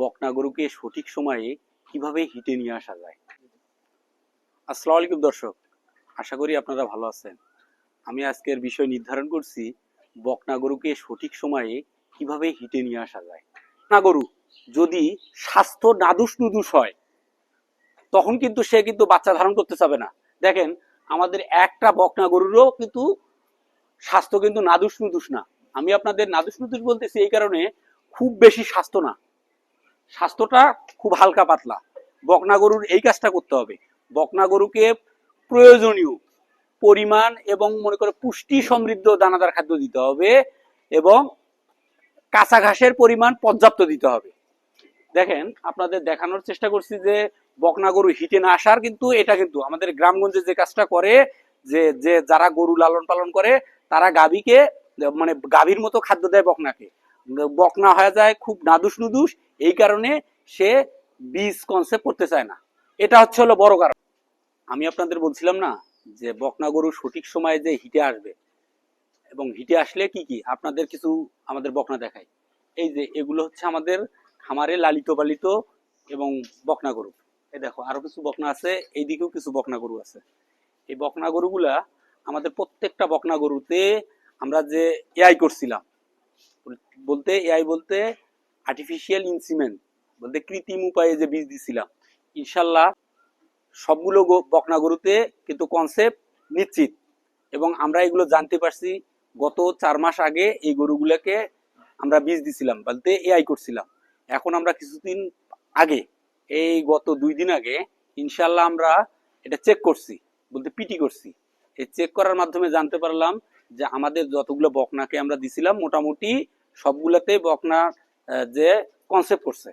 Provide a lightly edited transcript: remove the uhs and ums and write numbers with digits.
বকনা গরুকে সঠিক সময়ে কিভাবে হিটে নিয়ে আসা যায়। আসসালামু আলাইকুম দর্শক, আশা করি আপনারা ভালো আছেন। আমি আজকের বিষয় নির্ধারণ করছি বকনা গরুকে সঠিক সময়ে কিভাবে হিটে নিয়ে আসা যায়। বকনা গরু যদি স্বাস্থ্য নাদুস নুদুস হয় তখন কিন্তু সে কিন্তু বাচ্চা ধারণ করতে চাবে না। দেখেন, আমাদের একটা বকনা গরুরও কিন্তু স্বাস্থ্য কিন্তু নাদুস নুদুস না। আমি আপনাদের নাদুস নুদুস বলতেছি এই কারণে, খুব বেশি স্বাস্থ্য না, স্বাস্থ্যটা খুব হালকা পাতলা। বকনা গরুর এই কাজটা করতে হবে। বকনা গরুকে প্রয়োজনীয় পরিমাণ এবং মনে করে পুষ্টি সমৃদ্ধ দানাদার খাদ্য দিতে হবে এবং কাঁচা ঘাসের পরিমাণ পর্যাপ্ত দিতে হবে। দেখেন, আপনাদের দেখানোর চেষ্টা করছি যে বকনা গরু হিটে না আসার কিন্তু এটা কিন্তু আমাদের গ্রামগঞ্জে যে কাজটা করে, যে যে যারা গরু লালন পালন করে তারা গাভীকে মানে গাভীর মতো খাদ্য দেয় বকনাকে। বকনা হয়ে যায় খুব নাদুস নুদুস, এই কারণে সে বীজ কনসেপ্ট করতে চায় না। এটা হচ্ছে হলো বড় কারণ। আমি আপনাদের বলছিলাম না যে বকনা গরু সঠিক সময়ে যে হিটে আসবে এবং হিটে আসলে কি কি আপনাদের কিছু আমাদের বকনা দেখায়। এই যে এগুলো হচ্ছে আমাদের খামারে লালিত পালিত এবং বকনা গরু। এই দেখো আরো কিছু বকনা আছে, এইদিকেও কিছু বকনা গরু আছে। এই বকনা গরুগুলা আমাদের প্রত্যেকটা বকনা গরুতে আমরা যে এআই করছিলাম, বলতে এআই বলতে আর্টিফিশিয়াল ইনসিমেন্ট বলতে কৃত্রিম উপায়ে যে বীজ দিছিলাম, ইনশাল্লাহ সবগুলো বকনা গরুতে কিন্তু কনসেপ্ট নিশ্চিত। এবং আমরা এগুলো জানতে পারছি গত 4 মাস আগে। এই গরুগুলোকে আমরা বীজ দিছিলাম বলতে এআই করছিলাম। এখন আমরা কিছুদিন আগে, এই গত 2 দিন আগে ইনশাল্লাহ আমরা এটা চেক করছি, বলতে পিটি করছি। এই চেক করার মাধ্যমে জানতে পারলাম যে আমাদের যতগুলো বকনাকে আমরা দিছিলাম মোটামুটি সবগুলোতে বকনা যে কনসেপ্ট করছে।